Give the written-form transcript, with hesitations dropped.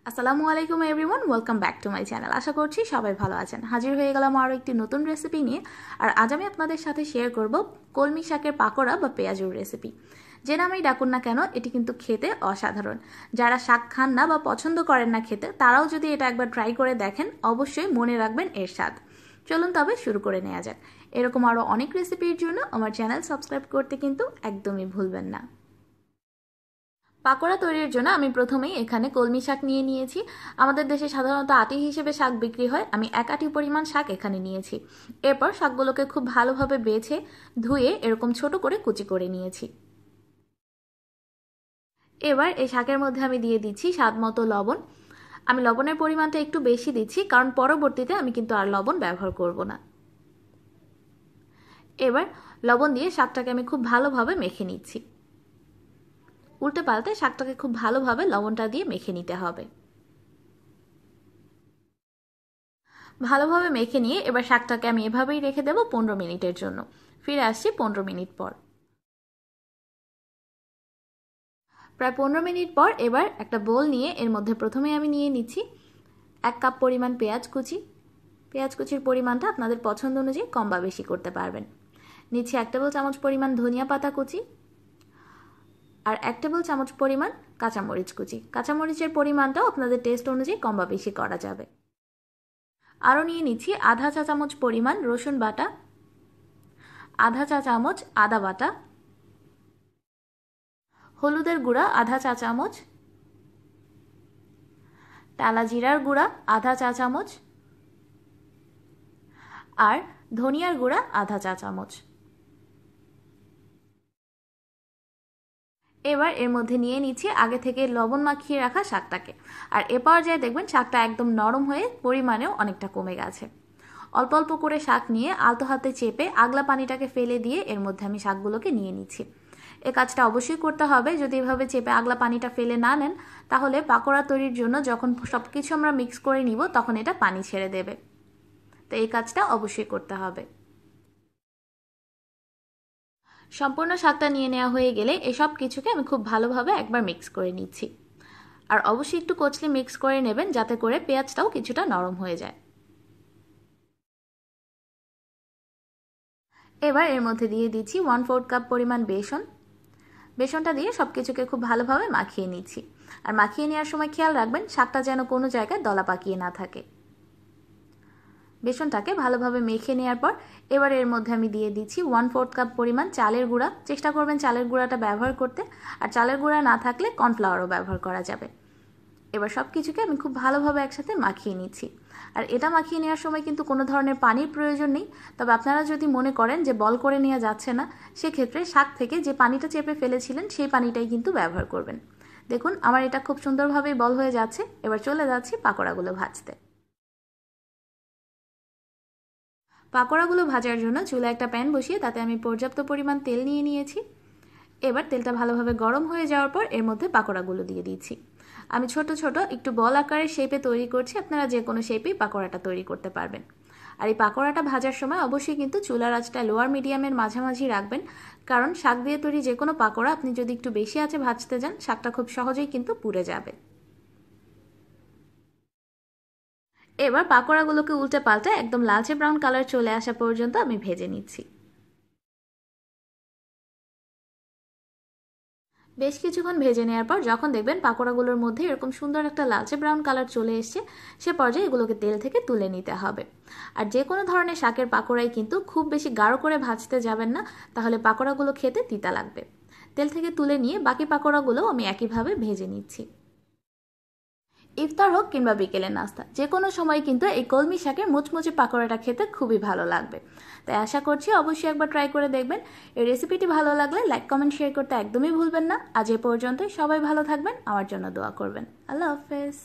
আসসালামু আলাইকুম everyone, welcome back to my channel. আশা করছি সবাই ভালো আছেন। হাজির হয়ে গেলাম আরও একটি নতুন রেসিপি নিয়ে। আর আজ আমি আপনাদের সাথে শেয়ার করব কলমি শাকের পাকোড়া বা পেঁয়াজুর রেসিপি। যে নামেই ডাকুন না কেন, এটি কিন্তু খেতে অসাধারণ। যারা শাক খান না বা পছন্দ করেন না খেতে, তারাও যদি এটা একবার ট্রাই করে দেখেন, অবশ্যই মনে রাখবেন এর স্বাদ। চলুন তবে শুরু করে নেওয়া যাক। এরকম আরও অনেক রেসিপির জন্য আমার চ্যানেল সাবস্ক্রাইব করতে কিন্তু একদমই ভুলবেন না। পাকোড়া তৈরির জন্য আমি প্রথমেই এখানে কলমি শাক নিয়ে নিয়েছি। আমাদের দেশে সাধারণত আটি হিসেবে শাক বিক্রি হয়, আমি 1 আটি পরিমাণ শাক এখানে নিয়েছি। এরপর শাকগুলোকে খুব ভালোভাবে বেছে ধুয়ে এরকম ছোট করে কুচি করে নিয়েছি। এবার এই শাকের মধ্যে আমি দিয়ে দিচ্ছি স্বাদ মতো লবণ। আমি লবণের পরিমাণটা একটু বেশি দিচ্ছি, কারণ পরবর্তীতে আমি কিন্তু আর লবণ ব্যবহার করব না। এবার লবণ দিয়ে শাকটাকে আমি খুব ভালোভাবে মেখে নিচ্ছি। উল্টে পাল্টে শাকটাকে খুব ভালোভাবে লবণটা দিয়ে মেখে নিতে হবে। ভালোভাবে মেখে নিয়ে এবার শাকটাকে আমি এভাবেই রেখে দেব 15 মিনিটের জন্য। ফিরে আসছি 15 মিনিট পর। প্রায় 15 মিনিট পর এবার একটা বোল নিয়ে এর মধ্যে প্রথমে আমি নিয়ে নিচ্ছি 1 কাপ পরিমাণ পেঁয়াজ কুচি। পেঁয়াজ কুচির পরিমাণটা আপনাদের পছন্দ অনুযায়ী কম বা বেশি করতে পারবেন। নিচ্ছি 1 টেবিল চামচ পরিমাণ ধনিয়া পাতা কুচি আর 1 টেবিল চামচ পরিমাণ কাঁচামরিচ কুচি। কাঁচামরিচের পরিমাণটাও আপনাদের টেস্ট অনুযায়ী কম বা বেশি করা যাবে। আরও নিয়ে নিচ্ছি আধা চা চামচ পরিমাণ রসুন বাটা, আধা চা চামচ আদা বাটা, হলুদের গুঁড়া আধা চা চামচ, টালা জিরার গুঁড়া আধা চা চামচ আর ধনিয়ার গুঁড়া আধা চা চামচ। এবার এর মধ্যে নিয়ে নিচ্ছি আগে থেকে লবণ মাখিয়ে রাখা শাকটাকে। আর এ পর্যায়ে দেখবেন শাকটা একদম নরম হয়ে পরিমাণেও অনেকটা কমে গেছে। অল্প অল্প করে শাক নিয়ে আলতো হাতে চেপে আগলা পানিটাকে ফেলে দিয়ে এর মধ্যে আমি শাকগুলোকে নিয়ে নিচ্ছি। এ কাজটা অবশ্যই করতে হবে। যদি এভাবে চেপে আগলা পানিটা ফেলে না নেন, তাহলে পাকোড়া তৈরির জন্য যখন সব কিছু আমরা মিক্স করে নিব তখন এটা পানি ছেড়ে দেবে। তো এই কাজটা অবশ্যই করতে হবে। সম্পূর্ণ শাকটা নিয়ে নেওয়া হয়ে গেলে এসব কিছুকে আমি খুব ভালোভাবে একবার মিক্স করে নিচ্ছি। আর অবশ্যই একটু কচলি মিক্স করে নেবেন, যাতে করে পেঁয়াজটাও কিছুটা নরম হয়ে যায়। এবার এর মধ্যে দিয়ে দিচ্ছি 1/4 কাপ পরিমাণ বেসন। বেসনটা দিয়ে সব কিছুকে খুব ভালোভাবে মাখিয়ে নিচ্ছি। আর মাখিয়ে নেওয়ার সময় খেয়াল রাখবেন শাকটা যেন কোনো জায়গায় দলা পাকিয়ে না থাকে। বেসনটাকে ভালোভাবে মেখে নেওয়ার পর এবার এর মধ্যে আমি দিয়ে দিচ্ছি 1/4 কাপ পরিমাণ চালের গুঁড়া। চেষ্টা করবেন চালের গুঁড়াটা ব্যবহার করতে, আর চালের গুঁড়া না থাকলে কর্নফ্লাওয়ারও ব্যবহার করা যাবে। এবার সব কিছুকে আমি খুব ভালোভাবে একসাথে মাখিয়ে নিচ্ছি। আর এটা মাখিয়ে নেওয়ার সময় কিন্তু কোনো ধরনের পানির প্রয়োজন নেই। তবে আপনারা যদি মনে করেন যে বল করে নেওয়া যাচ্ছে না, সেক্ষেত্রে শাক থেকে যে পানিটা চেপে ফেলেছিলেন সেই পানিটাই কিন্তু ব্যবহার করবেন। দেখুন আমার এটা খুব সুন্দরভাবেই বল হয়ে যাচ্ছে। এবার চলে যাচ্ছি পাকোড়াগুলো ভাজতে। পাকোড়াগুলো ভাজার জন্য চুলায় একটা প্যান বসিয়ে তাতে আমি পর্যাপ্ত পরিমাণ তেল নিয়ে নিয়েছি। এবার তেলটা ভালোভাবে গরম হয়ে যাওয়ার পর এর মধ্যে পাকোড়াগুলো দিয়ে দিচ্ছি। আমি ছোট ছোট একটু বল আকারের শেপে তৈরি করছি, আপনারা যে কোনো শেপেই পাকোড়াটা তৈরি করতে পারবেন। আর এই পাকোড়াটা ভাজার সময় অবশ্যই কিন্তু চুলার আঁচটা লোয়ার মিডিয়ামের মাঝামাঝি রাখবেন, কারণ শাক দিয়ে তৈরি যে কোনো পাকোড়া আপনি যদি একটু বেশি আঁচে ভাজতে যান, শাকটা খুব সহজেই কিন্তু পুড়ে যাবে। এবার পাকোড়াগুলোকে উল্টে পাল্টে একদম লালচে ব্রাউন কালার চলে আসা পর্যন্ত আমি ভেজে নিচ্ছি। বেশ কিছুক্ষণ ভেজে নেওয়ার পর যখন দেখবেন পাকোড়াগুলোর মধ্যে এরকম সুন্দর একটা লালচে ব্রাউন কালার চলে এসছে, সে পর্যায়ে এগুলোকে তেল থেকে তুলে নিতে হবে। আর যে কোনো ধরনের শাকের পাকোড়াই কিন্তু খুব বেশি গাঢ় করে ভাজতে যাবেন না, তাহলে পাকোড়াগুলো খেতে তিতা লাগবে। তেল থেকে তুলে নিয়ে বাকি পাকোড়াগুলো আমি একইভাবে ভেজে নিচ্ছি। ইফতার হোক কিংবা বিকেলের নাস্তা, যে কোনো সময় কিন্তু এই কলমি শাকের মুচমুচে পাকোড়াটা খেতে খুবই ভালো লাগবে। তাই আশা করছি অবশ্যই একবার ট্রাই করে দেখবেন। এই রেসিপিটি ভালো লাগলে লাইক কমেন্ট শেয়ার করতে একদমই ভুলবেন না। আজ এ পর্যন্তই, সবাই ভালো থাকবেন, আমার জন্য দোয়া করবেন। আল্লাহ হাফেজ।